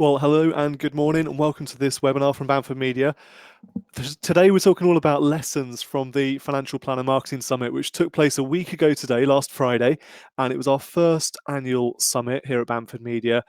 Well, hello and good morning, and welcome to this webinar from Bamford Media. Today, we're talking all about lessons from the Financial Planner Marketing Summit, which took place a week ago today, last Friday, and it was our first annual summit here at Bamford Media.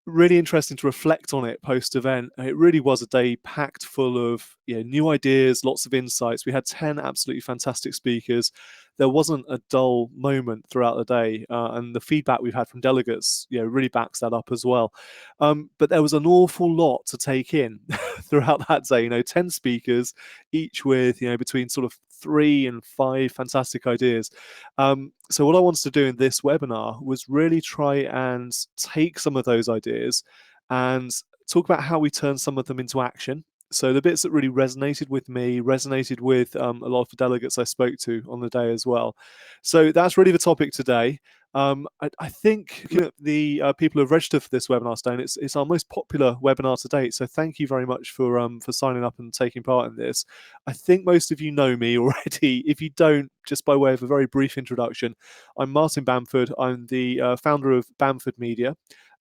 Really interesting to reflect on it post-event. It really was a day packed full of new ideas, lots of insights. We had 10 absolutely fantastic speakers. There wasn't a dull moment throughout the day, and the feedback we've had from delegates really backs that up as well. But there was an awful lot to take in throughout that day. 10 speakers, each with between sort of 3 and 5 fantastic ideas. So what I wanted to do in this webinar was really try and take some of those ideas and talk about how we turn some of them into action. So the bits that really resonated with me, resonated with a lot of the delegates I spoke to on the day as well. So that's really the topic today. I think the people who have registered for this webinar, Stone, it's our most popular webinar to date. So thank you very much for signing up and taking part in this. I think most of you know me already. If you don't, just by way of a very brief introduction, I'm Martin Bamford. I'm the founder of Bamford Media,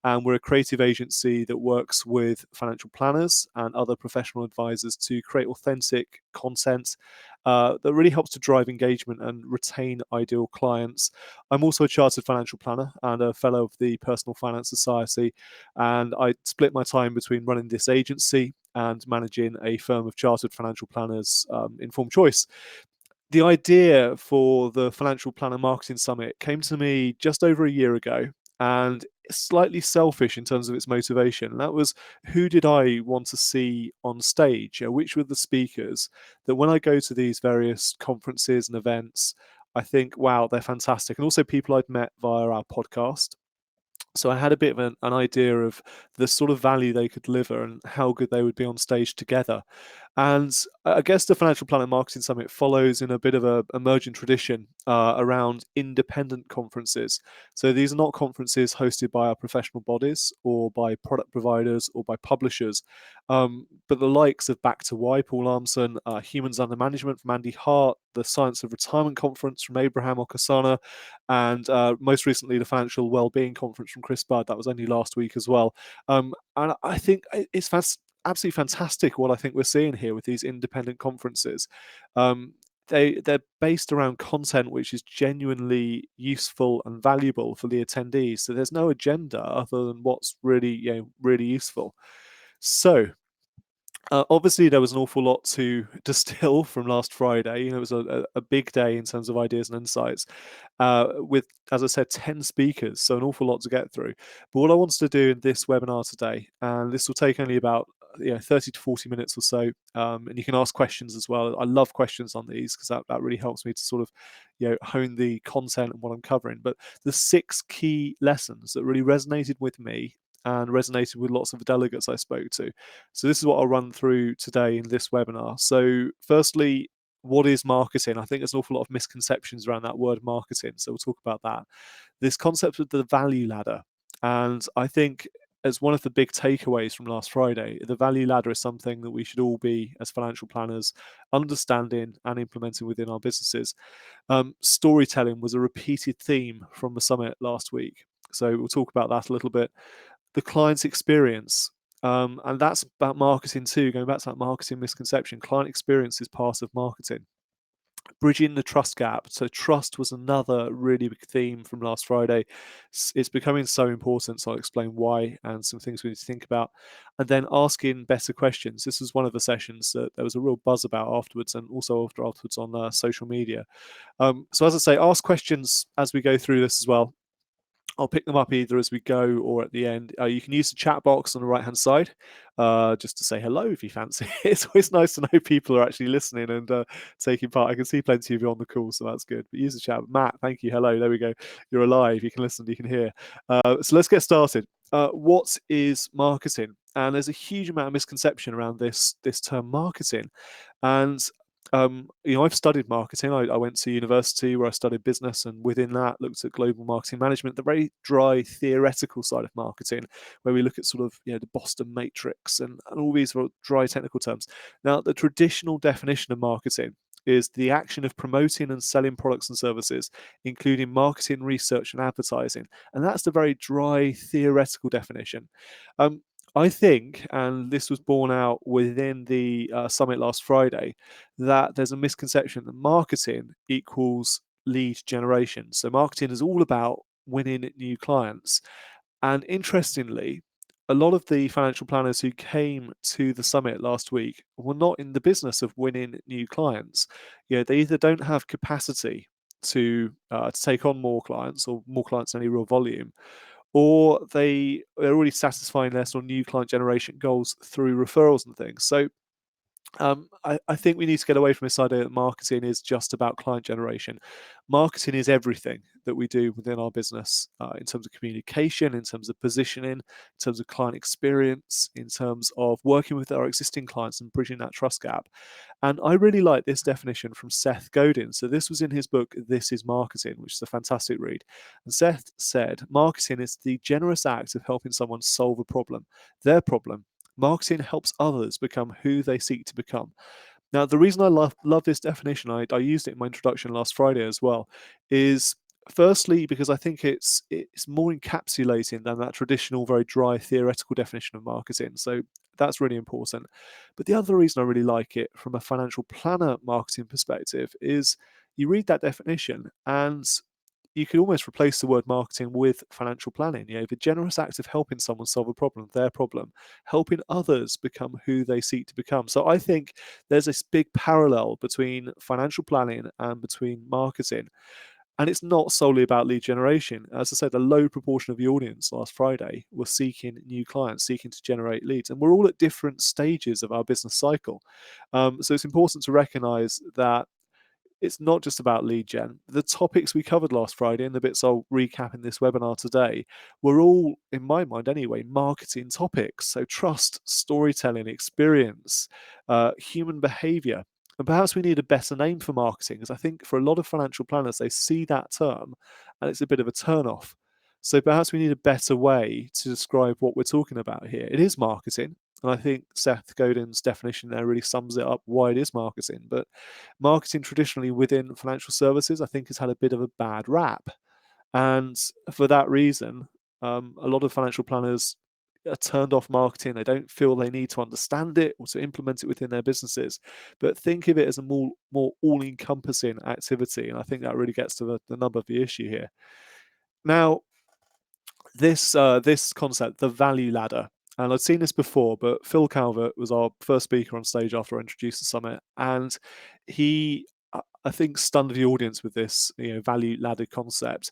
and we're a creative agency that works with financial planners and other professional advisors to create authentic content that really helps to drive engagement and retain ideal clients. I'm also a chartered financial planner and a fellow of the Personal Finance Society, and I split my time between running this agency and managing a firm of chartered financial planners, Informed Choice. The idea for the Financial Planner Marketing Summit came to me just over a year ago, and slightly selfish in terms of its motivation. And that was, who did I want to see on stage? Which were the speakers that when I go to these various conferences and events, I think, wow, they're fantastic. And also people I'd met via our podcast. So I had a bit of an idea of the sort of value they could deliver and how good they would be on stage together. And I guess the Financial Planner Marketing Summit follows in a bit of a emerging tradition around independent conferences. So these are not conferences hosted by our professional bodies or by product providers or by publishers, but the likes of Back to Why, Paul Armson, Humans Under Management from Andy Hart, the Science of Retirement Conference from Abraham Okasana, and most recently the Financial Wellbeing Conference from Chris Budd. That was only last week as well. And I think it's absolutely fantastic what I think we're seeing here with these independent conferences. They're based around content which is genuinely useful and valuable for the attendees. So there's no agenda other than what's really really useful. So obviously, there was an awful lot to distill from last Friday. It was a big day in terms of ideas and insights, with, as I said, 10 speakers, so an awful lot to get through. But what I wanted to do in this webinar today, and this will take only about 30 to 40 minutes or so, and you can ask questions as well. I love questions on these because that really helps me to sort of hone the content and what I'm covering. But the 6 key lessons that really resonated with me and resonated with lots of the delegates I spoke to. So this is what I'll run through today in this webinar. So firstly, what is marketing? I think there's an awful lot of misconceptions around that word marketing. So we'll talk about that. This concept of the value ladder. And I think as one of the big takeaways from last Friday, the value ladder is something that we should all be, as financial planners, understanding and implementing within our businesses. Storytelling was a repeated theme from the summit last week. So we'll talk about that a little bit. The client's experience. And that's about marketing too, going back to that marketing misconception. Client experience is part of marketing. Bridging the trust gap. So trust was another really big theme from last Friday. It's becoming so important, so I'll explain why and some things we need to think about. And then asking better questions. This was one of the sessions that there was a real buzz about afterwards, and also afterwards on social media. So as I say, ask questions as we go through this as well. I'll pick them up either as we go or at the end. You can use the chat box on the right-hand side just to say hello if you fancy. It's always nice to know people are actually listening and taking part. I can see plenty of you on the call, so that's good. But use the chat. Matt, thank you. Hello. There we go. You're alive. You can listen. You can hear. So let's get started. What is marketing? And there's a huge amount of misconception around this term marketing. And I've studied marketing. I went to university where I studied business, and within that looked at global marketing management, the very dry theoretical side of marketing, where we look at sort of the Boston matrix and all these dry technical terms. Now, the traditional definition of marketing is the action of promoting and selling products and services, including marketing, research, and advertising. And that's the very dry theoretical definition. I think, and this was borne out within the summit last Friday, that there's a misconception that marketing equals lead generation. So marketing is all about winning new clients. And interestingly, a lot of the financial planners who came to the summit last week were not in the business of winning new clients. They either don't have capacity to take on more clients or more clients in any real volume, or they're already satisfying their sort of new client generation goals through referrals and things. So I think we need to get away from this idea that marketing is just about client generation. Marketing is everything that we do within our business in terms of communication, in terms of positioning, in terms of client experience, in terms of working with our existing clients and bridging that trust gap. And I really like this definition from Seth Godin. So this was in his book, This is Marketing, which is a fantastic read. And Seth said, marketing is the generous act of helping someone solve a problem, their problem. Marketing helps others become who they seek to become. Now, the reason I love this definition, I used it in my introduction last Friday as well, is firstly because I think it's more encapsulating than that traditional, very dry theoretical definition of marketing. So that's really important. But the other reason I really like it from a financial planner marketing perspective is you read that definition and you could almost replace the word marketing with financial planning. The generous act of helping someone solve a problem, their problem, helping others become who they seek to become. So I think there's this big parallel between financial planning and between marketing. And it's not solely about lead generation. As I said, a low proportion of the audience last Friday were seeking new clients, seeking to generate leads. And we're all at different stages of our business cycle. So it's important to recognize that it's not just about lead gen. The topics we covered last Friday and the bits I'll recap in this webinar today were all, in my mind anyway, marketing topics. So trust, storytelling, experience, human behavior. And perhaps we need a better name for marketing, because I think for a lot of financial planners, they see that term and it's a bit of a turn-off. So perhaps we need a better way to describe what we're talking about here. It is marketing. And I think Seth Godin's definition there really sums it up why it is marketing. But marketing traditionally within financial services, I think, has had a bit of a bad rap. And for that reason, a lot of financial planners are turned off marketing. They don't feel they need to understand it or to implement it within their businesses, but think of it as a more all-encompassing activity. And I think that really gets to the nub of the issue here. Now, this concept, the value ladder, and I'd seen this before, but Phil Calvert was our first speaker on stage after I introduced the summit, and he, I think, stunned the audience with this value ladder concept.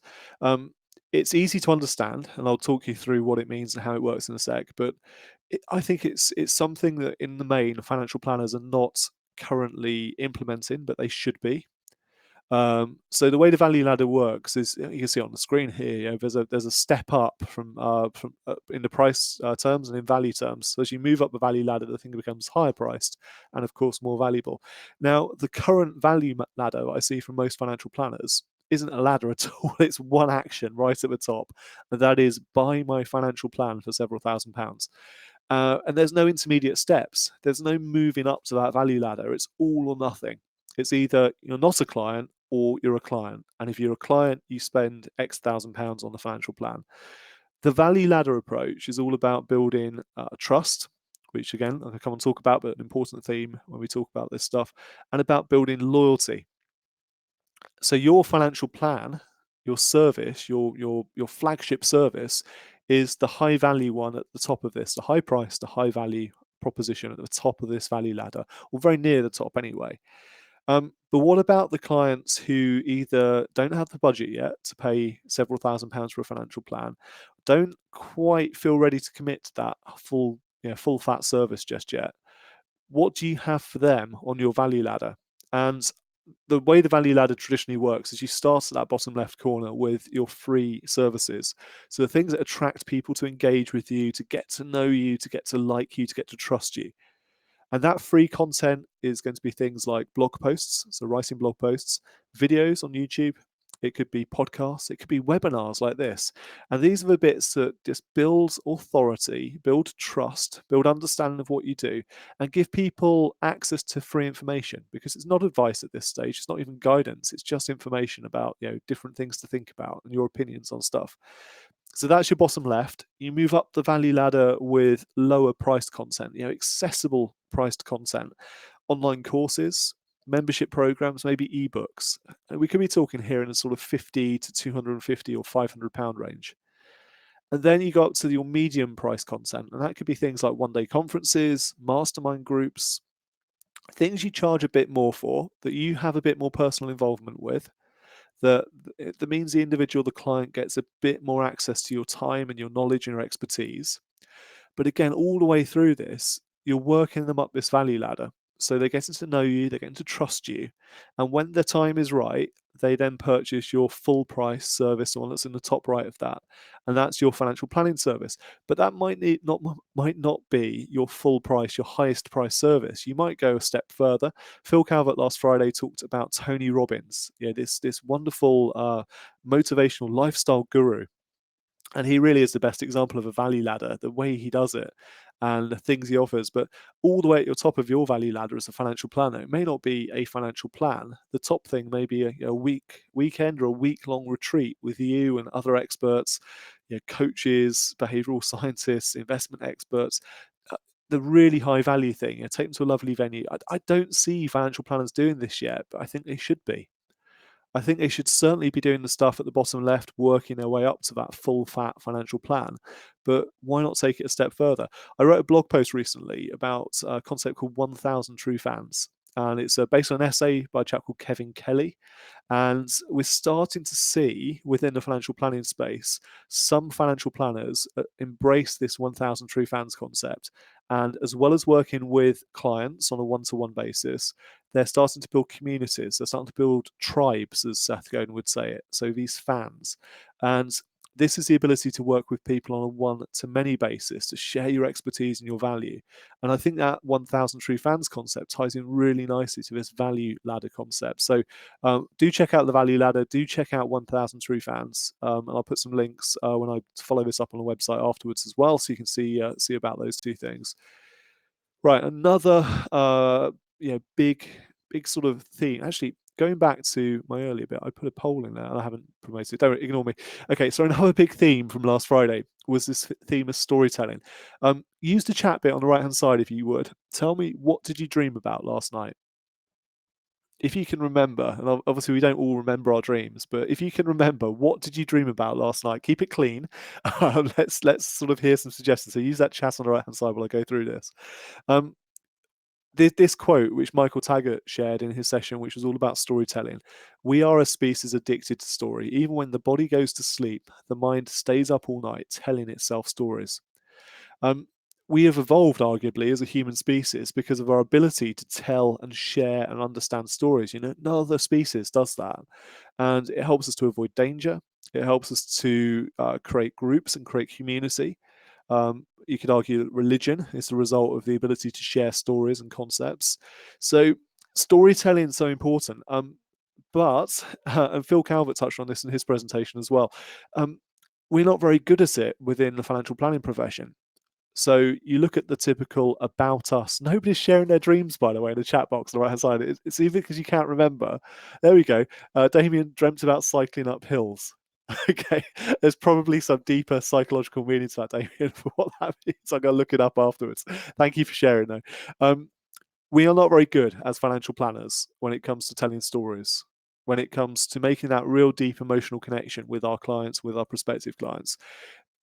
It's easy to understand, and I'll talk you through what it means and how it works in a sec. But I think it's something that, in the main, financial planners are not currently implementing, but they should be. So the way the value ladder works is, you can see on the screen here, there's a step up from in the price terms and in value terms. So as you move up the value ladder, the thing becomes higher priced and, of course, more valuable. Now, the current value ladder I see from most financial planners isn't a ladder at all. It's one action right at the top, and that is buy my financial plan for several £1,000s. And there's no intermediate steps. There's no moving up to that value ladder. It's all or nothing. It's either you're not a client or you're a client. And if you're a client, you spend X £1,000 on the financial plan. The value ladder approach is all about building trust, which, again, I can come and talk about, but an important theme when we talk about this stuff, and about building loyalty. So your financial plan, your service, your flagship service is the high value one at the top of this, the high price, the high value proposition at the top of this value ladder, or very near the top anyway. But what about the clients who either don't have the budget yet to pay several £1,000s for a financial plan, don't quite feel ready to commit to that full fat service just yet? What do you have for them on your value ladder? And the way the value ladder traditionally works is you start at that bottom left corner with your free services. So the things that attract people to engage with you, to get to know you, to get to like you, to get to trust you. And that free content is going to be things like blog posts, so writing blog posts, videos on YouTube, it could be podcasts, it could be webinars like this. And these are the bits that just build authority, build trust, build understanding of what you do, and give people access to free information, because it's not advice at this stage, it's not even guidance, it's just information about, different things to think about and your opinions on stuff. So that's your bottom left. You move up the value ladder with lower priced content, accessible priced content, online courses, membership programs, maybe ebooks. And we could be talking here in a sort of 50 to 250 or £500 range. And then you go up to your medium price content, and that could be things like one-day conferences, mastermind groups, things you charge a bit more for, that you have a bit more personal involvement with, that means the individual, the client, gets a bit more access to your time and your knowledge and your expertise. But again, all the way through this, you're working them up this value ladder. So they're getting to know you, they're getting to trust you. And when the time is right, they then purchase your full price service, the one that's in the top right of that. And that's your financial planning service. But that might not be your full price, your highest price service. You might go a step further. Phil Calvert last Friday talked about Tony Robbins, this wonderful motivational lifestyle guru. And he really is the best example of a value ladder, the way he does it and the things he offers. But all the way at your top of your value ladder as a financial planner, it may not be a financial plan. The top thing may be a weekend or a week-long retreat with you and other experts, coaches, behavioural scientists, investment experts. The really high value thing, take them to a lovely venue. I don't see financial planners doing this yet, but I think they should be. I think they should certainly be doing the stuff at the bottom left, working their way up to that full fat financial plan. But why not take it a step further? I wrote a blog post recently about a concept called 1,000 True Fans. And it's based on an essay by a chap called Kevin Kelly. And we're starting to see within the financial planning space, some financial planners embrace this 1,000 True Fans concept. And as well as working with clients on a one-to-one basis, they're starting to build communities. They're starting to build tribes, as Seth Godin would say it. So these fans. And this is the ability to work with people on a one-to-many basis, to share your expertise and your value. And I think that 1,000 True Fans concept ties in really nicely to this value ladder concept. So do check out the value ladder. Do check out 1,000 True Fans. And I'll put some links when I follow this up on the website afterwards as well, so you can see about those two things. Right, another big sort of theme. Actually, going back to my earlier bit, I put a poll in there and I haven't promoted it. Don't ignore me. Okay, so another big theme from last Friday was this theme of storytelling. Use the chat bit on the right-hand side if you would. Tell me, what did you dream about last night? If you can remember, and obviously we don't all remember our dreams, but if you can remember, what did you dream about last night? Keep it clean. Let's sort of hear some suggestions. So use that chat on the right-hand side while I go through this. This quote, which Michael Taggart shared in his session, which was all about storytelling. We are a species addicted to story. Even when the body goes to sleep, the mind stays up all night telling itself stories. We have evolved, arguably, as a human species because of our ability to tell and share and understand stories. No other species does that. And it helps us to avoid danger. It helps us to create groups and create community. You could argue that religion is the result of the ability to share stories and concepts. So storytelling is so important. But, and Phil Calvert touched on this in his presentation as well, we're not very good at it within the financial planning profession. So you look at the typical about us. Nobody's sharing their dreams, by the way, in the chat box on the right-hand side. It's either because you can't remember. There we go. Damien dreamt about cycling up hills. Okay, there's probably some deeper psychological meaning to that, Damien, for what that means. I'm going to look it up afterwards. Thank you for sharing, though. We are not very good as financial planners when it comes to telling stories, when it comes to making that real deep emotional connection with our clients, with our prospective clients.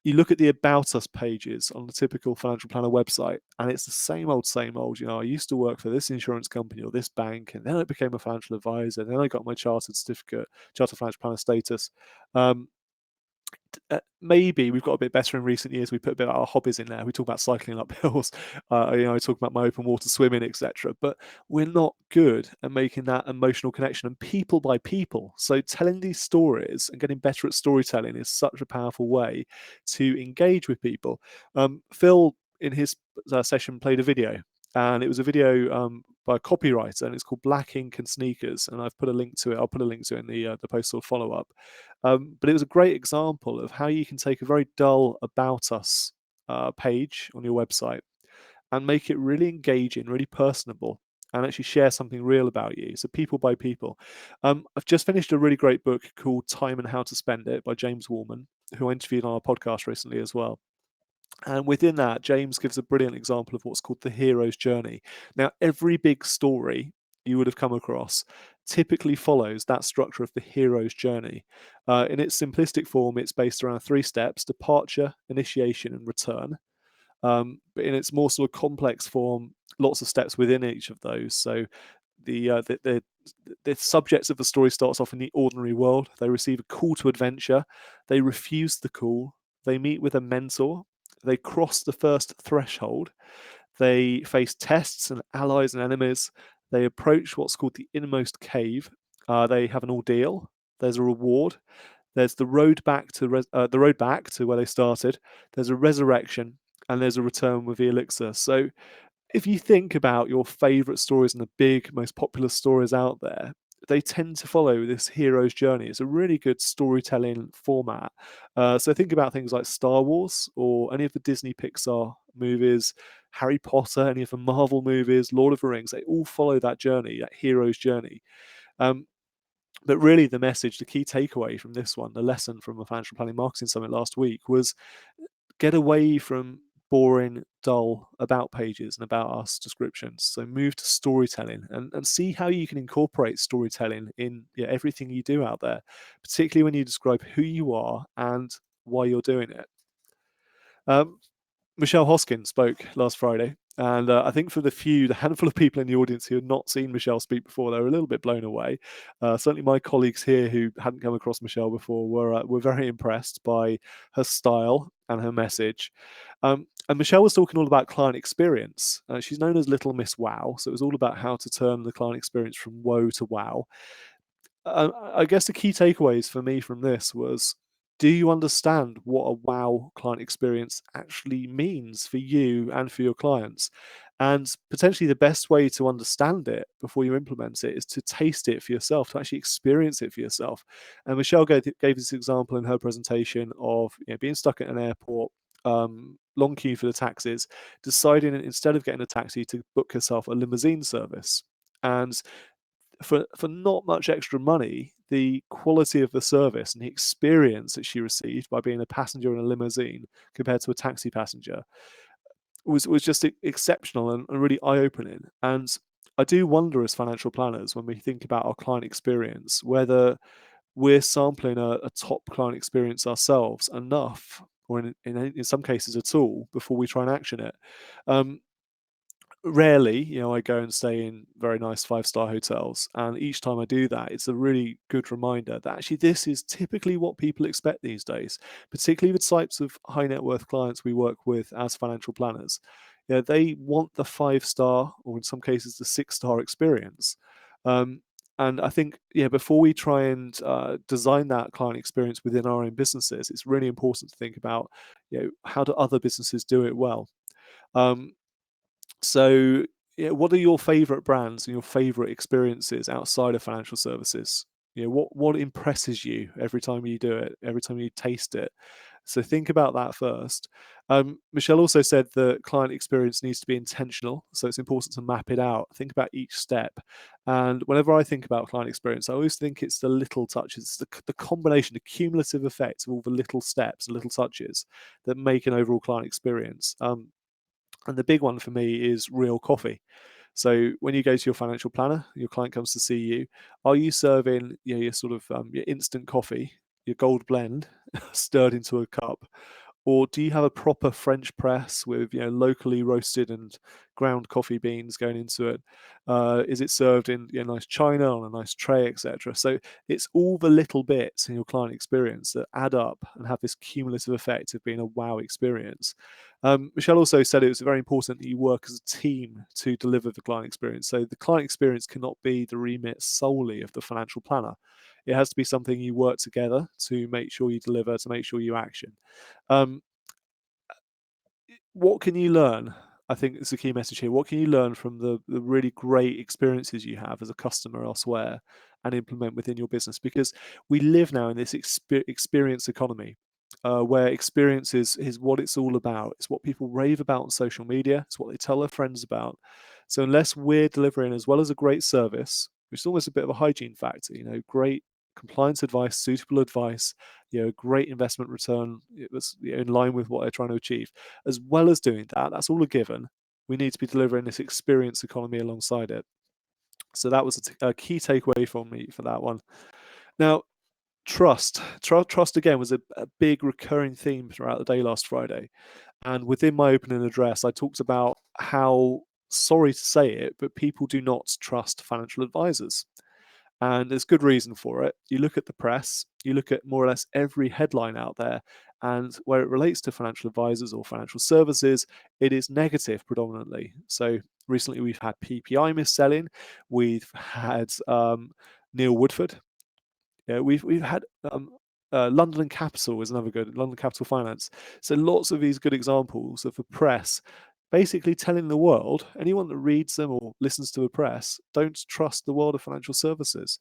You look at the about us pages on the typical financial planner website, and it's the same old, same old. I used to work for this insurance company or this bank, and then I became a financial advisor. Then I got my chartered financial planner status. Maybe we've got a bit better in recent years. We put a bit of our hobbies in there. We talk about cycling up hills. I talk about my open water swimming, etc. But we're not good at making that emotional connection and people by people. So telling these stories and getting better at storytelling is such a powerful way to engage with people. Phil, in his session, played a video. And it was a video by a copywriter, and it's called Black Ink and Sneakers, and I've put a link to it. I'll put a link to it in the post or follow up. But it was a great example of how you can take a very dull about us page on your website and make it really engaging, really personable, and actually share something real about you. So people by people. I've just finished a really great book called Time and How to Spend It by James Warman, who I interviewed on our podcast recently as well. And within that, James gives a brilliant example of what's called the hero's journey. Now, every big story you would have come across typically follows that structure of the hero's journey. In its simplistic form, it's based around 3 steps: departure, initiation, and return. But in its more sort of complex form, lots of steps within each of those. So the subjects of the story starts off in the ordinary world. They receive a call to adventure. They refuse the call. They meet with a mentor. They cross the first threshold. They face tests and allies and enemies. They approach what's called the innermost cave. They have an ordeal. There's a reward. There's the road back to where they started. There's a resurrection, and there's a return with the elixir. So if you think about your favorite stories and the big, most popular stories out there, they tend to follow this hero's journey. It's a really good storytelling format. So think about things like Star Wars or any of the Disney Pixar movies, Harry Potter, any of the Marvel movies, Lord of the Rings. They all follow that journey, that hero's journey. But really, the message, the key takeaway from this one, the lesson from the Financial Planning Marketing Summit last week was get away from boring, dull about pages and about us descriptions. So move to storytelling and see how you can incorporate storytelling in everything you do out there, particularly when you describe who you are and why you're doing it. Michelle Hoskin spoke last Friday, and I think for the handful of people in the audience who had not seen Michelle speak before, they were a little bit blown away. Certainly my colleagues here who hadn't come across Michelle before were very impressed by her style and her message. And Michelle was talking all about client experience. She's known as Little Miss Wow, so it was all about how to turn the client experience from woe to wow. I guess the key takeaways for me from this was, do you understand what a wow client experience actually means for you and for your clients? And potentially the best way to understand it before you implement it is to taste it for yourself, to actually experience it for yourself. And Michelle gave this example in her presentation of being stuck at an airport, long queue for the taxis, deciding instead of getting a taxi to book herself a limousine service. And for not much extra money, the quality of the service and the experience that she received by being a passenger in a limousine compared to a taxi passenger was just exceptional and really eye-opening. And I do wonder, as financial planners, when we think about our client experience, whether we're sampling a top client experience ourselves enough, or in some cases at all, before we try and action it. Rarely, I go and stay in very nice 5-star hotels, and each time I do that, it's a really good reminder that actually this is typically what people expect these days, particularly the types of high net worth clients we work with as financial planners. They want the 5-star, or in some cases the 6-star experience. And I think, before we try and design that client experience within our own businesses, it's really important to think about, how do other businesses do it well. So, what are your favorite brands and your favorite experiences outside of financial services? What impresses you every time you do it, every time you taste it? So think about that first. Michelle also said that client experience needs to be intentional, so it's important to map it out. Think about each step. And whenever I think about client experience, I always think it's the little touches, the combination, the cumulative effect of all the little steps, the little touches that make an overall client experience. And the big one for me is real coffee. So when you go to your financial planner, your client comes to see you. Are you serving your sort of your instant coffee, your gold blend, stirred into a cup, or do you have a proper French press with locally roasted and ground coffee beans going into it? Is it served in nice china on a nice tray, etc.? So it's all the little bits in your client experience that add up and have this cumulative effect of being a wow experience. Michelle also said it was very important that you work as a team to deliver the client experience. So the client experience cannot be the remit solely of the financial planner. It has to be something you work together to make sure you deliver, to make sure you action. What can you learn I think it's a key message here. What can you learn from the really great experiences you have as a customer elsewhere and implement within your business? Because we live now in this experience economy, where experience is what it's all about. It's what people rave about on social media. It's what they tell their friends about. So unless we're delivering as well as a great service, which is almost a bit of a hygiene factor, great compliance advice, suitable advice, great investment return, it was in line with what they're trying to achieve. As well as doing that, that's all a given. We need to be delivering this experience economy alongside it. So that was a key takeaway from me for that one. Now, trust again was a big recurring theme throughout the day last Friday. And within my opening address, I talked about how, sorry to say it, but people do not trust financial advisors. And there's good reason for it. You look at the press, you look at more or less every headline out there, and where it relates to financial advisors or financial services, it is negative predominantly. So recently we've had PPI mis-selling, we've had Neil Woodford, we've had London Capital is another good, London Capital Finance. So lots of these good examples of the press basically telling the world, anyone that reads them or listens to the press, don't trust the world of financial services.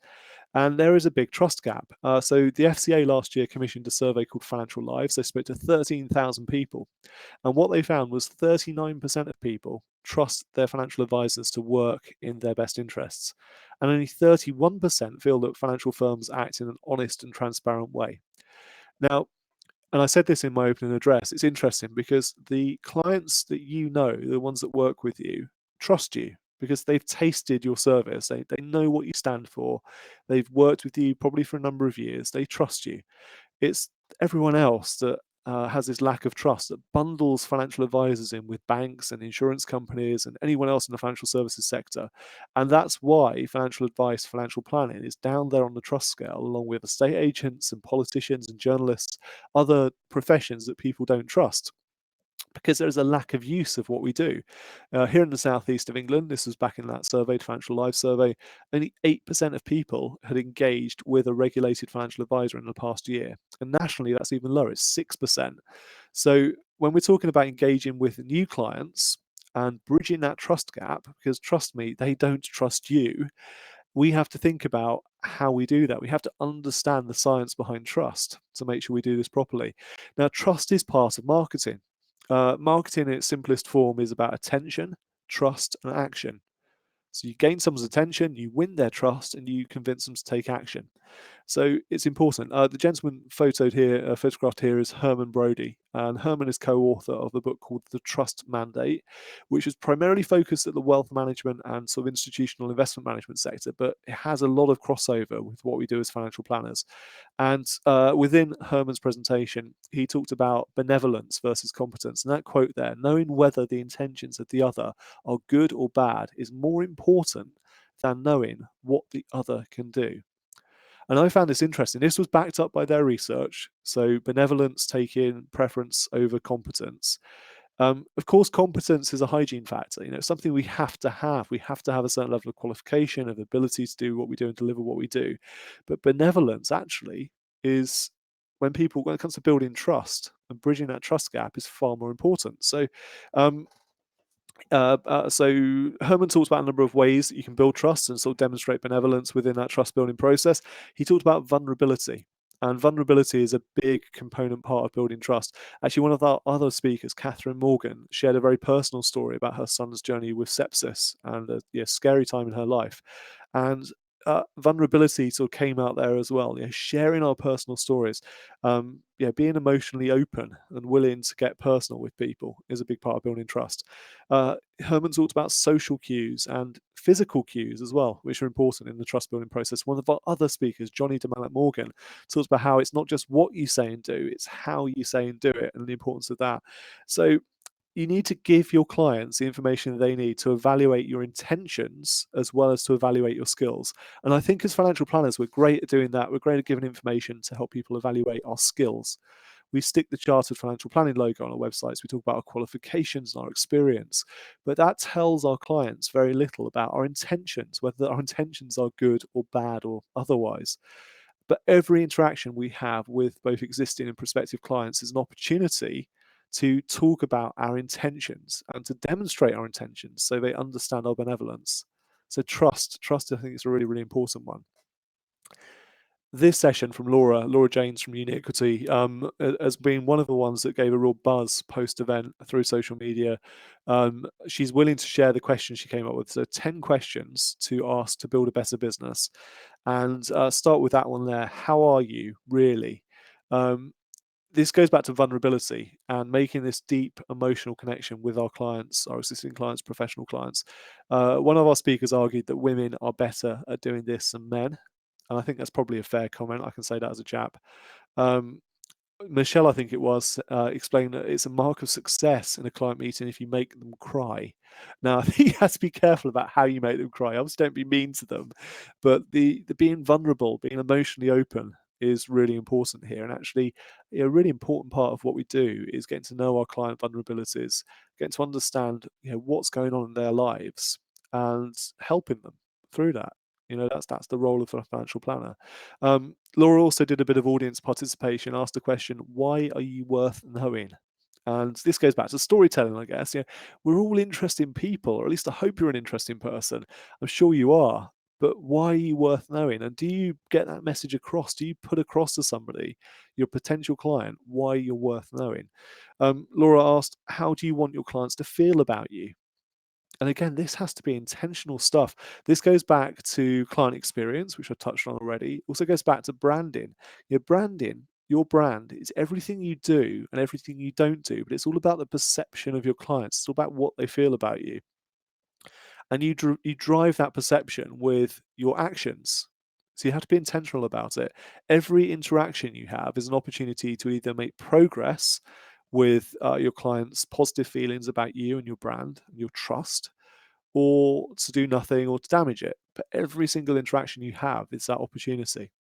And there is a big trust gap. So the FCA last year commissioned a survey called Financial Lives. They spoke to 13,000 people. And what they found was 39% of people trust their financial advisors to work in their best interests. And only 31% feel that financial firms act in an honest and transparent way. Now, and I said this in my opening address, it's interesting because the clients that the ones that work with you, trust you because they've tasted your service. They know what you stand for. They've worked with you probably for a number of years. They trust you. It's everyone else that has this lack of trust that bundles financial advisors in with banks and insurance companies and anyone else in the financial services sector. And that's why financial advice, financial planning is down there on the trust scale, along with estate agents and politicians and journalists, other professions that people don't trust, because there is a lack of use of what we do. Here in the southeast of England, this was back in that survey, Financial Lives survey, only 8% of people had engaged with a regulated financial advisor in the past year. And nationally, that's even lower, it's 6%. So when we're talking about engaging with new clients and bridging that trust gap, because trust me, they don't trust you, we have to think about how we do that. We have to understand the science behind trust to make sure we do this properly. Now, trust is part of marketing. Marketing in its simplest form is about attention, trust, and action. So you gain someone's attention, you win their trust, and you convince them to take action. So it's important. The gentleman photographed here is Herman Brodie, and Herman is co-author of a book called The Trust Mandate, which is primarily focused at the wealth management and sort of institutional investment management sector, but it has a lot of crossover with what we do as financial planners. And within Herman's presentation, he talked about benevolence versus competence. And that quote there, knowing whether the intentions of the other are good or bad is more important than knowing what the other can do. And I found this interesting. This was backed up by their research. So benevolence taking preference over competence. Of course, competence is a hygiene factor. It's something we have to have. We have to have a certain level of qualification, of ability to do what we do and deliver what we do. But benevolence actually is when it comes to building trust and bridging that trust gap is far more important. So Herman talks about a number of ways that you can build trust and sort of demonstrate benevolence within that trust building process. He talked about vulnerability. And vulnerability is a big component part of building trust. Actually, one of our other speakers, Catherine Morgan, shared a very personal story about her son's journey with sepsis and a scary time in her life. And vulnerability sort of came out there as well. Sharing our personal stories, being emotionally open and willing to get personal with people is a big part of building trust. Herman talked about social cues and physical cues as well, which are important in the trust building process. One of our other speakers, Jonny de Mallet Morgan, talks about how it's not just what you say and do, it's how you say and do it, and the importance of that. So you need to give your clients the information they need to evaluate your intentions as well as to evaluate your skills. And I think as financial planners, we're great at doing that. We're great at giving information to help people evaluate our skills. We stick the Chartered Financial Planning logo on our websites. We talk about our qualifications and our experience, but that tells our clients very little about our intentions, whether our intentions are good or bad or otherwise. But every interaction we have with both existing and prospective clients is an opportunity to talk about our intentions and to demonstrate our intentions so they understand our benevolence. So trust, I think, is a really, really important one. This session from Laura James from Uniquity, has been one of the ones that gave a real buzz post-event through social media. She's willing to share the questions she came up with. So 10 questions to ask to build a better business. And start with that one there. How are you, really? This goes back to vulnerability and making this deep emotional connection with our clients, our existing clients, professional clients. One of our speakers argued that women are better at doing this than men. And I think that's probably a fair comment. I can say that as a chap. Michelle, I think it was, explained that it's a mark of success in a client meeting if you make them cry. Now, I think you have to be careful about how you make them cry. Obviously, don't be mean to them, but the being vulnerable, being emotionally open is really important here. And actually, a really important part of what we do is getting to know our client vulnerabilities, getting to understand, what's going on in their lives and helping them through that. That's the role of a financial planner. Laura also did a bit of audience participation, asked a question, why are you worth knowing? And this goes back to storytelling, I guess. We're all interesting people, or at least I hope you're an interesting person. I'm sure you are. But why are you worth knowing? And do you get that message across? Do you put across to somebody, your potential client, why you're worth knowing? Laura asked, how do you want your clients to feel about you? And again, this has to be intentional stuff. This goes back to client experience, which I touched on already. Also goes back to branding. Your brand is everything you do and everything you don't do, but it's all about the perception of your clients. It's all about what they feel about you. And you drive that perception with your actions. So you have to be intentional about it. Every interaction you have is an opportunity to either make progress with your clients' positive feelings about you and your brand and your trust, or to do nothing or to damage it. But every single interaction you have is that opportunity.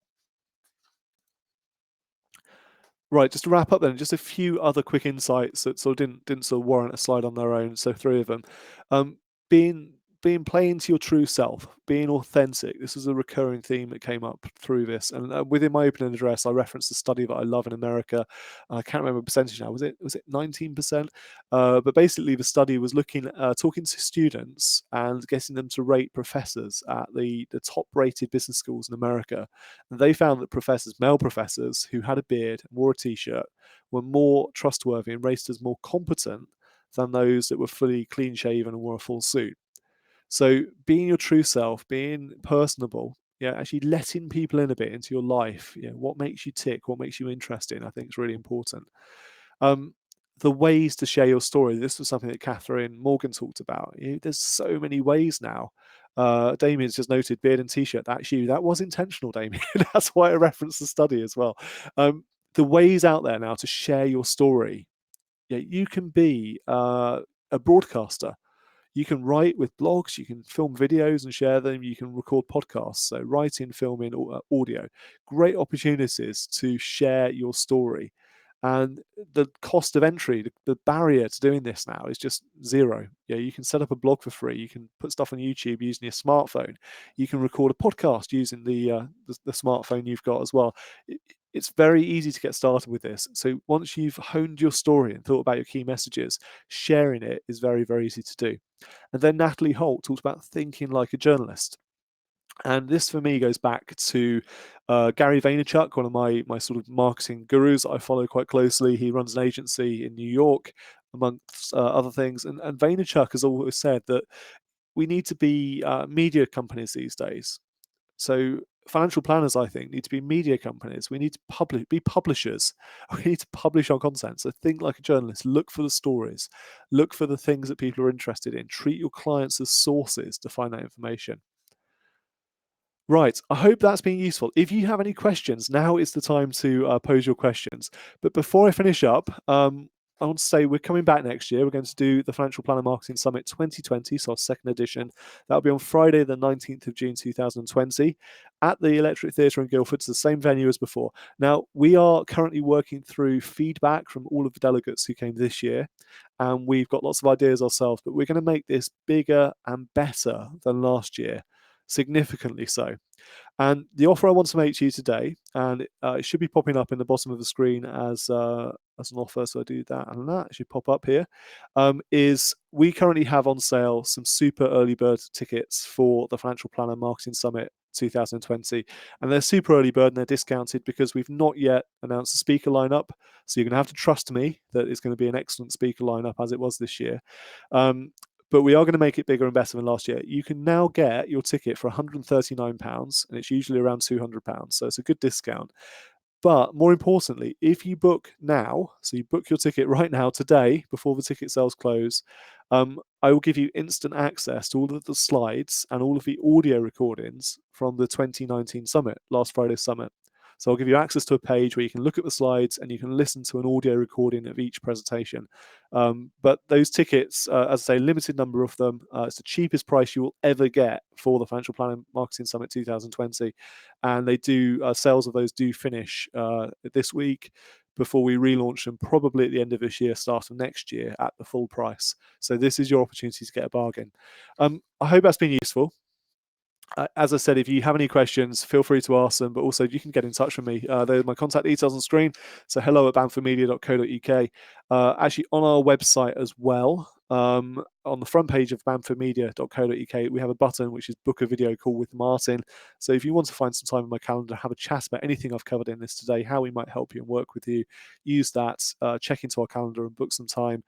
Right, just to wrap up then, just a few other quick insights that sort of didn't sort of warrant a slide on their own. So 3 of them. Being playing to your true self, being authentic. This was a recurring theme that came up through this. And within my opening address, I referenced a study that I love in America. I can't remember the percentage now. Was it 19%? But basically, the study was talking to students and getting them to rate professors at the top-rated business schools in America. And they found that male professors who had a beard and wore a t-shirt, were more trustworthy and rated as more competent than those that were fully clean-shaven and wore a full suit. So being your true self, being personable, actually letting people in a bit into your life, what makes you tick, what makes you interesting, I think is really important. The ways to share your story. This was something that Catherine Morgan talked about. There's so many ways now. Damien's just noted beard and t-shirt. That's you. That was intentional, Damien. That's why I referenced the study as well. The ways out there now to share your story. You can be a broadcaster. You can write with blogs, you can film videos and share them, you can record podcasts. So writing, filming, audio, great opportunities to share your story. And the cost of entry, the barrier to doing this now is just zero. You can set up a blog for free. You can put stuff on YouTube using your smartphone. You can record a podcast using the smartphone you've got as well. It's very easy to get started with this. So once you've honed your story and thought about your key messages, sharing it is very, very easy to do. And then Natalie Holt talked about thinking like a journalist. And this for me goes back to Gary Vaynerchuk, one of my sort of marketing gurus that I follow quite closely. He runs an agency in New York, amongst other things. And Vaynerchuk has always said that we need to be media companies these days. So financial planners, I think, need to be media companies. We need to be publishers. We need to publish our content. So think like a journalist. Look for the stories. Look for the things that people are interested in. Treat your clients as sources to find that information. Right, I hope that's been useful. If you have any questions, now is the time to pose your questions. But before I finish up, I want to say we're coming back next year. We're going to do the Financial Planner Marketing Summit 2020, so our second edition. That'll be on Friday, the 19th of June, 2020, at the Electric Theatre in Guildford. It's the same venue as before. Now, we are currently working through feedback from all of the delegates who came this year, and we've got lots of ideas ourselves, but we're going to make this bigger and better than last year. significantly so. And the offer I want to make to you today, and it should be popping up in the bottom of the screen as an offer, so I do that and that, it should pop up here, is we currently have on sale some super early bird tickets for the Financial Planner Marketing Summit 2020. And they're super early bird and they're discounted because we've not yet announced the speaker lineup. So you're going to have to trust me that it's going to be an excellent speaker lineup as it was this year. But we are going to make it bigger and better than last year. You can now get your ticket for £139, and it's usually around £200. So it's a good discount. But more importantly, if you book now, so you book your ticket right now, today, before the ticket sales close, I will give you instant access to all of the slides and all of the audio recordings from the 2019 summit, last Friday's summit. So I'll give you access to a page where you can look at the slides and you can listen to an audio recording of each presentation. But those tickets, as I say, limited number of them. It's the cheapest price you will ever get for the Financial Planning Marketing Summit 2020. And they do, sales of those do finish this week before we relaunch them, probably at the end of this year, start of next year at the full price. So this is your opportunity to get a bargain. I hope that's been useful. As I said, if you have any questions, feel free to ask them, but also you can get in touch with me. There's my contact details on screen. So hello@bamfordmedia.co.uk. Actually, on our website as well, on the front page of bamfordmedia.co.uk, we have a button which is book a video call with Martin. So if you want to find some time in my calendar, have a chat about anything I've covered in this today, how we might help you and work with you, use that, check into our calendar and book some time.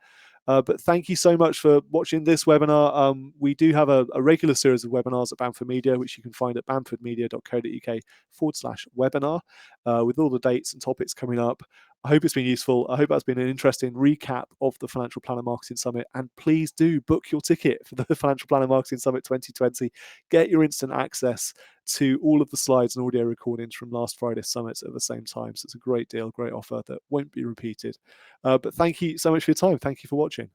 But thank you so much for watching this webinar. We do have a regular series of webinars at Bamford Media, which you can find at bamfordmedia.co.uk/webinar, with all the dates and topics coming up. I hope it's been useful. I hope that's been an interesting recap of the Financial Planner Marketing Summit. And please do book your ticket for the Financial Planner Marketing Summit 2020. Get your instant access to all of the slides and audio recordings from last Friday's summits at the same time. So it's a great deal, great offer that won't be repeated. But thank you so much for your time. Thank you for watching.